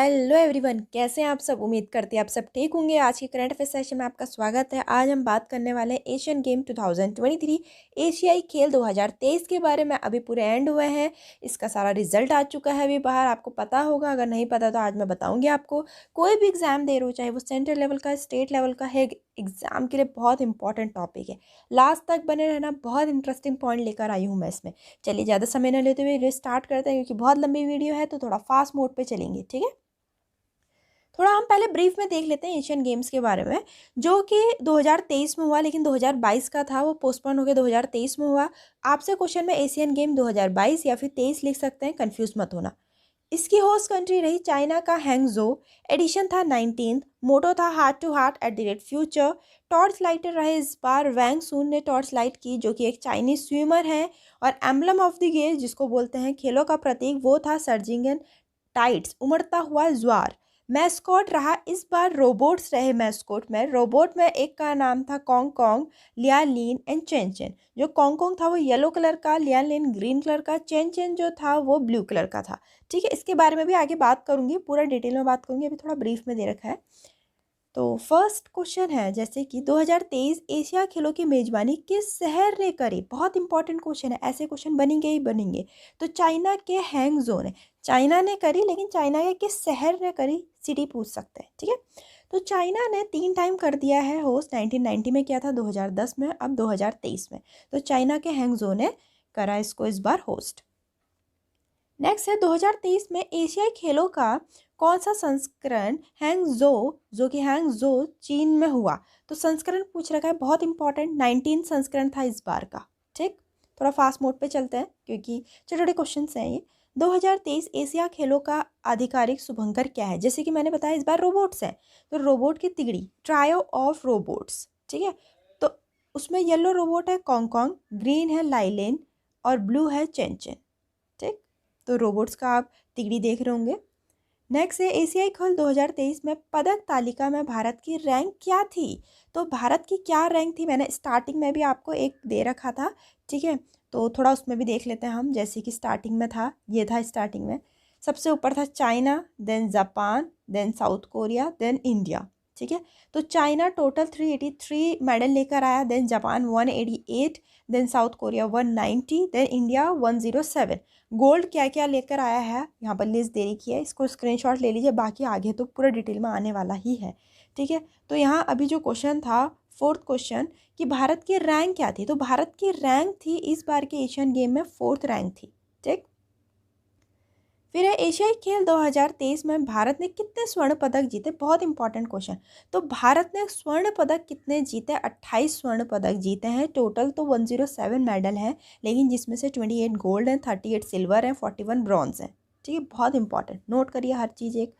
Hello everyone, कैसे हैं आप सब। उम्मीद करते हैं आप सब ठीक होंगे। आज के करंट अफेयर सेशन में आपका स्वागत है। आज हम बात करने वाले हैं एशियन गेम 2023 एशियाई खेल 2023 के बारे में। अभी पूरे एंड हुए हैं, इसका सारा रिजल्ट आ चुका है अभी बाहर, आपको पता होगा। अगर नहीं पता तो आज मैं बताऊंगी आपको। कोई भी एग्जाम दे रहे हो, चाहे वो सेंट्रल लेवल का स्टेट लेवल का है, एग्जाम के लिए बहुत इंपॉर्टेंट टॉपिक है। लास्ट तक बने रहना, बहुत इंटरेस्टिंग पॉइंट लेकर आई हूँ मैं इसमें। चलिए ज़्यादा समय न लेते हुए स्टार्ट करते हैं, क्योंकि बहुत लंबी वीडियो है तो थोड़ा फास्ट मोड पे चलेंगे, ठीक है। थोड़ा हम पहले ब्रीफ में देख लेते हैं एशियन गेम्स के बारे में, जो कि 2023 में हुआ, लेकिन 2022 का था, वो पोस्टपोन हो गया, 2023 में हुआ। आपसे क्वेश्चन में एशियन गेम 2022 या फिर 23 लिख सकते हैं, कंफ्यूज मत होना। इसकी होस्ट कंट्री रही चाइना का हैंगजो। एडिशन था 19th। मोटो था heart to heart at the rate future. Torch lighter रहे इस बार वैंग सुन ने टॉर्च लाइट की, जो कि एक चाइनीज स्विमर है। और एम्बलम ऑफ द गेम, जिसको बोलते हैं खेलों का प्रतीक, वो था सर्जिंग टाइड्स, उमड़ता हुआ ज्वार। मैस्कॉट रहा इस बार रोबोट्स रहे मैस्कॉट में। रोबोट में एक का नाम था कॉन्ग कॉन्ग, लिया लिन एंड चेन चेन। जो कॉन्ग कॉन्ग था वो येलो कलर का, लिया लिन ग्रीन कलर का, चेन चेन जो था वो ब्लू कलर का था। ठीक है, इसके बारे में भी आगे बात करूंगी, पूरा डिटेल में बात करूंगी, अभी थोड़ा ब्रीफ में दे रखा है। तो फर्स्ट क्वेश्चन है, जैसे कि 2023 एशिया खेलों की मेजबानी किस शहर ने करी। बहुत इंपॉर्टेंट क्वेश्चन है, ऐसे क्वेश्चन बनेंगे ही बनेंगे। तो चाइना के हैंगजो ने, चाइना ने करी, लेकिन चाइना के किस शहर ने करी, सिटी पूछ सकते हैं, ठीक है। तो चाइना ने 3 टाइम कर दिया है होस्ट। 1990 में किया था, 2010 में, अब 2023 में। तो चाइना के हैंगजो ने करा इसको इस बार होस्ट। नेक्स्ट है 2023 में एशियाई खेलों का कौन सा संस्करण हैंगजो, जो कि हैंगजो चीन में हुआ। तो संस्करण पूछ रखा है, बहुत इंपॉर्टेंट। 19 संस्करण था इस बार का, ठीक। थोड़ा फास्ट मोड पे चलते हैं, क्योंकि छोटे छोटे क्वेश्चन हैं ये। 2023 एशिया खेलों का आधिकारिक शुभंकर क्या है। जैसे कि मैंने बताया, इस बार रोबोट्स हैं, तो रोबोट की तिगड़ी, ट्रायो ऑफ रोबोट्स, ठीक है। तो उसमें येलो रोबोट है कॉन्ग कॉन्ग, ग्रीन है लाइलेन और ब्लू है चेन चेन, ठीक। तो रोबोट्स का आप तिगड़ी देख रहे होंगे। नेक्स्ट है एशियाई खेल 2023 में पदक तालिका में भारत की रैंक क्या थी। तो भारत की क्या रैंक थी, मैंने स्टार्टिंग में भी आपको एक दे रखा था, ठीक है। तो थोड़ा उसमें भी देख लेते हैं हम। जैसे कि स्टार्टिंग में था, ये था स्टार्टिंग में, सबसे ऊपर था China, then Japan, then South Korea, then India, ठीक है। तो चाइना टोटल 383 मेडल लेकर आया, then Japan 188, then South Korea 190, then India 107। Gold क्या क्या लेकर आया है, यहाँ पर लिस्ट दे रखी है, इसको स्क्रीनशॉट ले लीजिए, बाकी आगे तो पूरा डिटेल में आने वाला ही है, ठीक है। तो यहाँ अभी जो क्वेश्चन था, फोर्थ क्वेश्चन, कि भारत की रैंक क्या थी। तो भारत की रैंक थी इस बार के एशियन गेम में 4th रैंक थी, ठीक। फिर है एशियाई खेल 2023 में भारत ने कितने स्वर्ण पदक जीते। बहुत इंपॉर्टेंट क्वेश्चन। तो भारत ने स्वर्ण पदक कितने जीते, 28 स्वर्ण पदक जीते हैं टोटल। तो 107 मेडल हैं, लेकिन जिसमें से 28 गोल्ड हैं, 38 सिल्वर हैं, 41 ब्रॉन्ज हैं, ठीक है। बहुत इंपॉर्टेंट, नोट करिए हर चीज़ एक।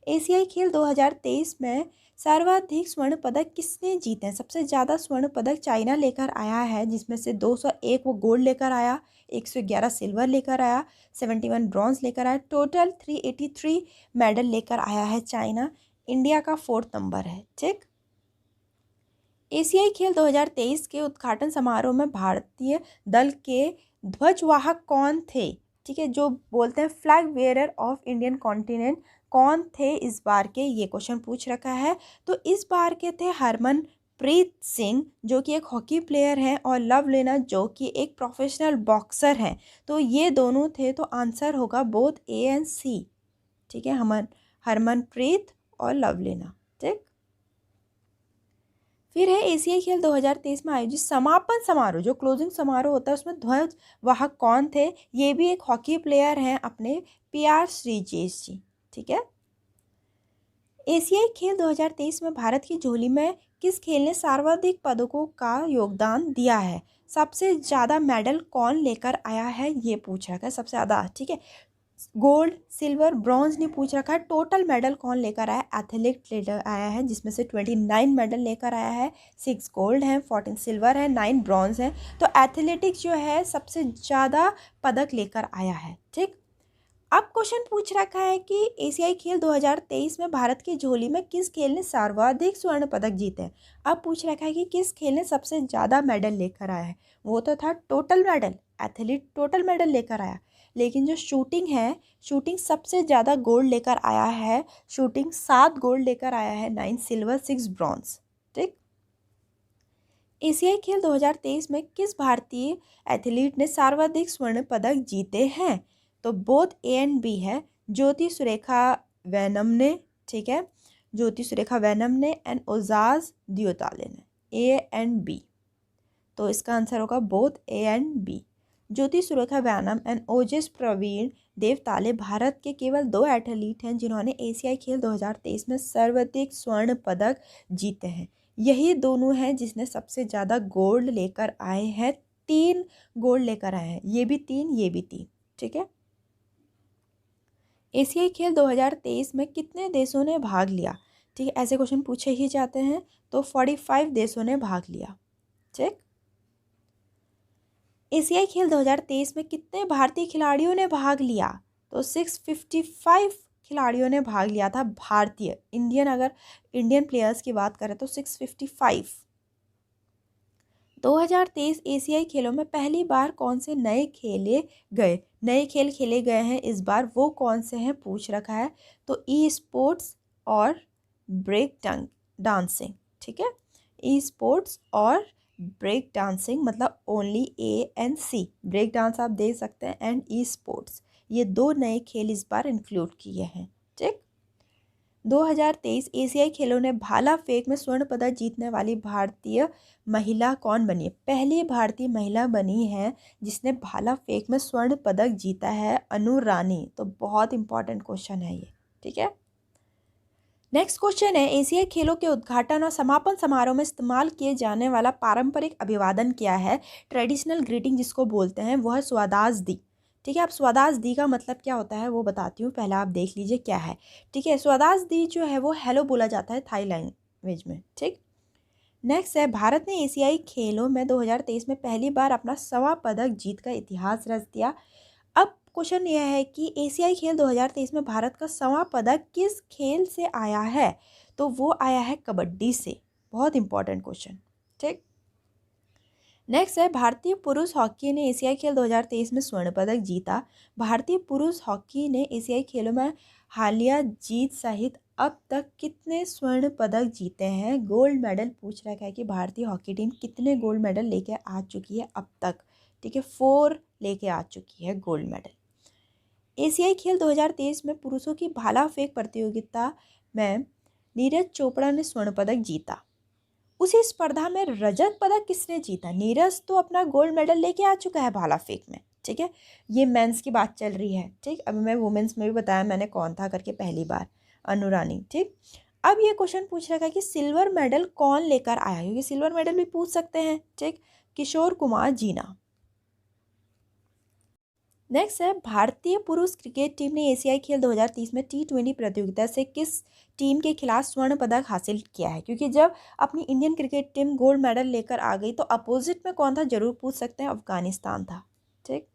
एशियाई खेल 2023 में सर्वाधिक स्वर्ण पदक किसने जीते हैं। सबसे ज़्यादा स्वर्ण पदक चाइना लेकर आया है, जिसमें से 201 वो गोल्ड लेकर आया, 111 सिल्वर लेकर आया, 71 ब्रॉन्ज लेकर आया, टोटल 383 मेडल लेकर आया है चाइना। इंडिया का 4th नंबर है, ठीक। एशियाई खेल 2023 के उद्घाटन समारोह में भारतीय दल के ध्वजवाहक कौन थे, ठीक है, जो बोलते हैं फ्लैग वेयरर ऑफ इंडियन कॉन्टिनेंट, कौन थे इस बार के, ये क्वेश्चन पूछ रखा है। तो इस बार के थे हरमनप्रीत सिंह, जो कि एक हॉकी प्लेयर हैं, और लवलीना, जो कि एक प्रोफेशनल बॉक्सर हैं। तो ये दोनों थे, तो आंसर होगा बोथ ए एंड सी, ठीक है, हरमनप्रीत और लवलीना, ठीक। फिर है एशियाई खेल 2023 में आयोजित समापन समारोह, जो क्लोजिंग समारोह होता है, उसमें ध्वज वाहक कौन थे। ये भी एक हॉकी प्लेयर हैं अपने PR श्रीजेश जी, ठीक है। एशियाई खेल 2023 में भारत की झोली में किस खेल ने सर्वाधिक पदकों का योगदान दिया है। सबसे ज़्यादा मेडल कौन लेकर आया है, ये पूछ रखा है, सबसे ज़्यादा, ठीक है। गोल्ड सिल्वर ब्रॉन्ज नहीं पूछ रखा है, टोटल मेडल कौन लेकर आया, एथलीट लेकर आया है, जिसमें से 29 मेडल लेकर आया है, 6 गोल्ड हैं, 14 सिल्वर है, 9 ब्रॉन्ज हैं। तो एथलेटिक्स जो है सबसे ज़्यादा पदक लेकर आया है, ठीक। अब क्वेश्चन पूछ रखा है कि एशियाई खेल 2023 में भारत की झोली में किस खेल ने सर्वाधिक स्वर्ण पदक जीते हैं। अब पूछ रखा है कि किस खेल ने सबसे ज़्यादा मेडल लेकर आया है। वो तो था total medal, athlete total medal लेकर आया, लेकिन जो शूटिंग है, शूटिंग सबसे ज़्यादा गोल्ड लेकर आया है। शूटिंग 7 गोल्ड लेकर आया है, 9 सिल्वर 6 ब्रॉन्ज। ठीक। एशियाई खेल 2023 में किस भारतीय एथलीट ने सर्वाधिक स्वर्ण पदक जीते हैं? तो बोथ ए एंड बी है। ज्योति सुरेखा वेनम ने, ठीक है, ज्योति सुरेखा वेनम ने एंड ओजाज दियोताले ने, ए एंड बी। तो इसका आंसर होगा both A and B. Jyothi Surekha Vennam and Ojas Pravin Deotale Bharat के केवल 2 एथलीट हैं जिन्होंने एशियाई खेल 2023 में सर्वाधिक स्वर्ण पदक जीते हैं। यही दोनों हैं जिसने सबसे ज़्यादा गोल्ड लेकर आए हैं। 3 गोल्ड लेकर आए हैं, ये भी 3, ये भी 3। ठीक है। एशियाई खेल 2023 में कितने देशों ने भाग लिया? ठीक है, ऐसे क्वेश्चन पूछे ही जाते हैं। तो 45 देशों ने भाग लिया। ठीक। एशियाई खेल 2023 में कितने भारतीय खिलाड़ियों ने भाग लिया? तो 655 खिलाड़ियों ने भाग लिया था, भारतीय। इंडियन, अगर इंडियन प्लेयर्स की बात करें तो 655। 2023 एशियाई खेलों में पहली बार कौन से नए खेल खेले गए हैं इस बार, वो कौन से हैं पूछ रखा है। तो ई स्पोर्ट्स और ब्रेक डांसिंग। ठीक है, ई स्पोर्ट्स और ब्रेक डांसिंग, मतलब only A and C. Break dance आप देख सकते हैं एंड ई स्पोर्ट्स, ये 2 नए खेल इस बार इंक्लूड किए हैं। ठीक। 2023 एशियाई खेलों ने भाला फेंक में स्वर्ण पदक जीतने वाली भारतीय महिला कौन बनी है? पहली भारतीय महिला बनी है जिसने भाला फेंक में स्वर्ण पदक जीता है, अनु रानी। तो बहुत इंपॉर्टेंट क्वेश्चन है ये। ठीक है। नेक्स्ट क्वेश्चन है, एशियाई खेलों के उद्घाटन और समापन समारोह में इस्तेमाल किए जाने वाला पारंपरिक अभिवादन क्या है? ट्रेडिशनल ग्रीटिंग जिसको बोलते हैं, वो है स्वादाज दी। ठीक है, अब स्वादाज दी का मतलब क्या होता है वो बताती हूँ, पहले आप देख लीजिए क्या है। ठीक है, स्वादाज दी जो है वो हेलो बोला जाता है थाई लैंग्वेज में। ठीक। नेक्स्ट है, भारत ने एशियाई खेलों में 2023 में पहली बार अपना 1वां पदक जीत का इतिहास रच दिया। अब क्वेश्चन यह है कि एशियाई खेल 2023 में भारत का 1वां पदक किस खेल से आया है? तो वो आया है कबड्डी से। बहुत इंपॉर्टेंट क्वेश्चन। ठीक। नेक्स्ट है, भारतीय पुरुष हॉकी ने एशियाई खेल 2023 में स्वर्ण पदक जीता। भारतीय पुरुष हॉकी ने एशियाई खेलों में हालिया जीत सहित अब तक कितने स्वर्ण पदक जीते हैं? गोल्ड मेडल पूछ रखा है कि भारतीय हॉकी टीम कितने गोल्ड मेडल लेके आ चुकी है अब तक। ठीक है, 4 लेके आ चुकी है गोल्ड मेडल। एशियाई खेल 2023 में पुरुषों की भाला फेंक प्रतियोगिता में नीरज चोपड़ा ने स्वर्ण पदक जीता। उसी स्पर्धा में रजत पदक किसने जीता? नीरज तो अपना गोल्ड मेडल लेके आ चुका है भाला फेंक में। ठीक है, ये मेंस की बात चल रही है। ठीक, अभी मैं वुमेन्स में भी बताया मैंने कौन था करके पहली बार, अनु रानी। ठीक। अब ये क्वेश्चन पूछ रखा है कि सिल्वर मेडल कौन लेकर आया, क्योंकि सिल्वर मेडल भी पूछ सकते हैं। ठीक, किशोर कुमार जीना। नेक्स्ट है, भारतीय पुरुष क्रिकेट टीम ने एशियाई खेल 2030 में T20 प्रतियोगिता से किस टीम के खिलाफ स्वर्ण पदक हासिल किया है? क्योंकि जब अपनी Indian cricket team gold medal लेकर आ गई तो अपोजिट में कौन था जरूर पूछ सकते हैं, अफगानिस्तान था। ठीक।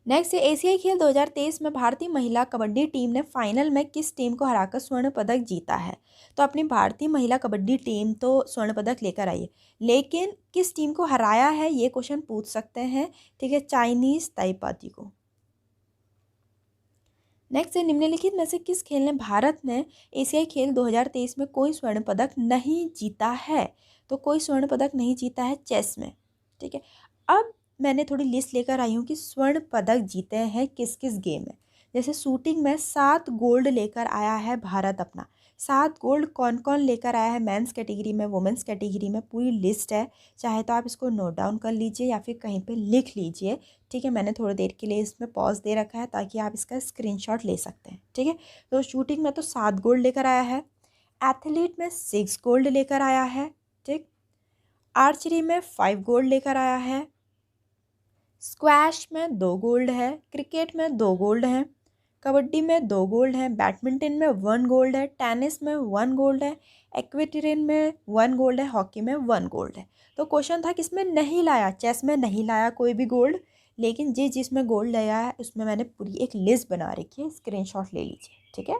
नेक्स्ट है, एशियाई खेल 2023 में भारतीय महिला कबड्डी टीम ने फाइनल में किस टीम को हराकर स्वर्ण पदक जीता है? तो अपनी भारतीय महिला कबड्डी टीम तो स्वर्ण पदक लेकर आई है, लेकिन किस टीम को हराया है ये क्वेश्चन पूछ सकते हैं। ठीक है, चाइनीज ताइपाती को। नेक्स्ट है, निम्नलिखित में से किस खेल ने भारत ने एशियाई खेल 2023 में कोई स्वर्ण पदक नहीं जीता है? तो कोई स्वर्ण पदक नहीं जीता है चेस में। ठीक है, अब मैंने थोड़ी लिस्ट लेकर आई हूँ कि स्वर्ण पदक जीते हैं किस किस गेम में। जैसे शूटिंग में 7 गोल्ड लेकर आया है भारत अपना। 7 गोल्ड कौन कौन लेकर आया है मेंस कैटेगरी में, वुमेंस कैटेगरी में, पूरी लिस्ट है। चाहे तो आप इसको नोट डाउन कर लीजिए या फिर कहीं पे लिख लीजिए। ठीक है, मैंने थोड़ी देर के लिए इसमें पॉज दे रखा है ताकि आप इसका स्क्रीनशॉट ले सकते हैं। ठीक है, तो शूटिंग में तो 7 गोल्ड लेकर आया है। एथलीट में 6 गोल्ड लेकर आया है। ठीक। आर्चरी में 5 गोल्ड लेकर आया है। स्क्वैश में 2 गोल्ड है। क्रिकेट में 2 गोल्ड हैं। कबड्डी में 2 गोल्ड हैं। बैडमिंटन में 1 गोल्ड है। टेनिस में 1 गोल्ड है। एक्वेटेरियन में 1 गोल्ड है। हॉकी में 1 गोल्ड है। तो क्वेश्चन था किसमें नहीं लाया, चेस में नहीं लाया कोई भी गोल्ड, लेकिन जिसमें गोल्ड लाया है उसमें मैंने पूरी एक लिस्ट बना रखी है, स्क्रीनशॉट ले लीजिए। ठीक है।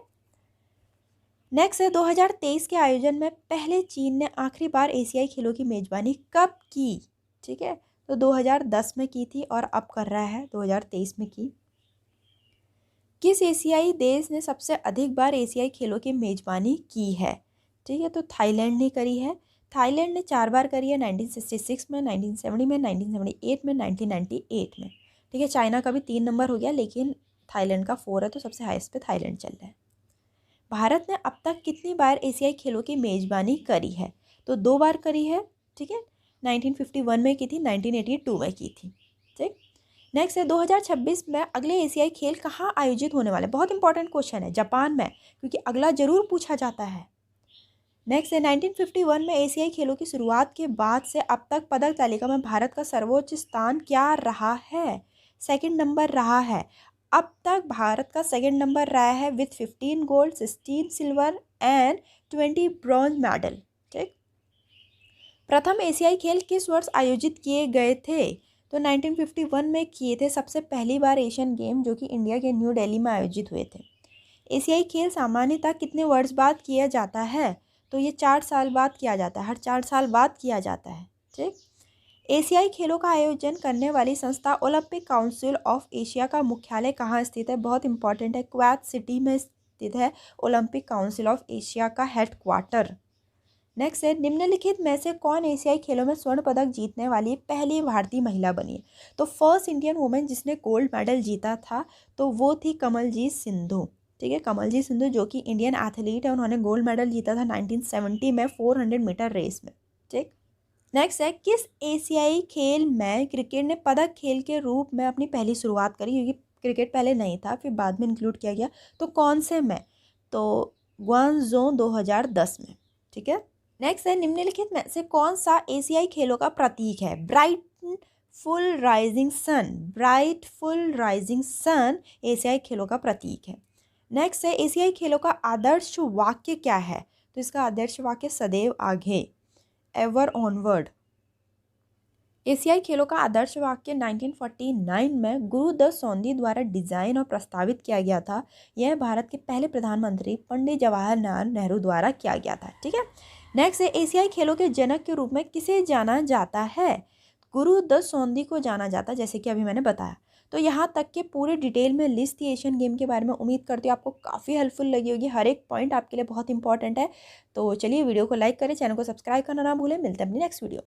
नेक्स्ट है, 2023 के आयोजन में पहले चीन ने आखिरी बार एशियाई खेलों की मेजबानी कब की? ठीक है, तो 2010 में की थी और अब कर रहा है 2023 में की। किस एशियाई देश ने सबसे अधिक बार एशियाई खेलों की मेजबानी की है? ठीक है, तो थाईलैंड ने करी है। थाईलैंड ने 4 बार करी है, 1966 में, 1970 में, 1978 में, 1998 में। ठीक है, चाइना का भी 3 नंबर हो गया, लेकिन थाईलैंड का 4 है, तो सबसे हाईएस्ट पे थाईलैंड चल रहा है। भारत ने अब तक कितनी बार एशियाई खेलों की मेजबानी करी है? तो 2 बार करी है। ठीक है, 1951 में की थी, 1982 में की थी। ठीक, नेक्स्ट है 2026 में अगले एशियाई खेल कहाँ आयोजित होने वाले? बहुत इंपॉर्टेंट क्वेश्चन है, जापान में, क्योंकि अगला जरूर पूछा जाता है। नेक्स्ट है 1951 में एशियाई खेलों की शुरुआत के बाद से अब तक पदक तालिका में भारत का सर्वोच्च स्थान क्या रहा है? सेकंड नंबर रहा है। अब तक भारत का सेकंड नंबर रहा है with 15 gold, 16 silver and 20 bronze medal. ठीक, प्रथम एशियाई खेल किस वर्ष आयोजित किए गए थे? तो 1951 में किए थे सबसे पहली बार एशियन गेम, जो कि इंडिया के न्यू दिल्ली में आयोजित हुए थे। एशियाई खेल सामान्यतः कितने वर्ष बाद किया जाता है? तो ये 4 साल बाद किया जाता है, हर 4 साल बाद किया जाता है। ठीक, एशियाई खेलों का आयोजन करने वाली संस्था ओलंपिक काउंसिल ऑफ एशिया का मुख्यालय कहाँ स्थित है? बहुत इंपॉर्टेंट है, कुवैत सिटी में स्थित है ओलंपिक काउंसिल ऑफ एशिया का हेडक्वार्टर। नेक्स्ट है निम्नलिखित में से कौन एशियाई खेलों में स्वर्ण पदक जीतने वाली पहली भारतीय महिला बनी है? तो फर्स्ट इंडियन वुमेन जिसने गोल्ड मेडल जीता था, तो वो थी कमलजीत सिंधु। ठीक है, कमलजीत सिंधु जो कि इंडियन एथलीट है, उन्होंने गोल्ड मेडल जीता था 1970 में 400 मीटर रेस में। ठीक, नेक्स्ट है किस एशियाई खेल में क्रिकेट ने पदक खेल के रूप में अपनी पहली शुरुआत करी? क्योंकि क्रिकेट पहले नहीं था, फिर बाद में इंक्लूड किया गया। तो कौन से में? तो ग्वांगझो 2010 में। ठीक है, नेक्स्ट है निम्नलिखित में से कौन सा एशियाई खेलों का प्रतीक है? Bright full rising sun. Bright full rising sun एशियाई खेलों का प्रतीक है। नेक्स्ट है एशियाई खेलों का आदर्श वाक्य क्या है? तो इसका आदर्श वाक्य सदैव आगे, एवर ऑनवर्ड। एशियाई खेलों का आदर्श वाक्य 1949 में गुरुदत्त सोंधी द्वारा डिजाइन और प्रस्तावित किया गया था। यह भारत के पहले प्रधानमंत्री पंडित जवाहरलाल नेहरू द्वारा किया गया था। ठीक है, नेक्स्ट है एशियाई खेलों के जनक के रूप में किसे जाना जाता है? गुरुदत्त सोंधी को जाना जाता है, जैसे कि अभी मैंने बताया। तो यहाँ तक के पूरे डिटेल में लिस्ट थी एशियन गेम के बारे में। उम्मीद करती हूँ आपको काफ़ी हेल्पफुल लगी होगी, हर एक पॉइंट आपके लिए बहुत इंपॉर्टेंट है। तो चलिए वीडियो को लाइक करें, चैनल को सब्सक्राइब करना ना भूलें। मिलते हैं अपनी नेक्स्ट वीडियो।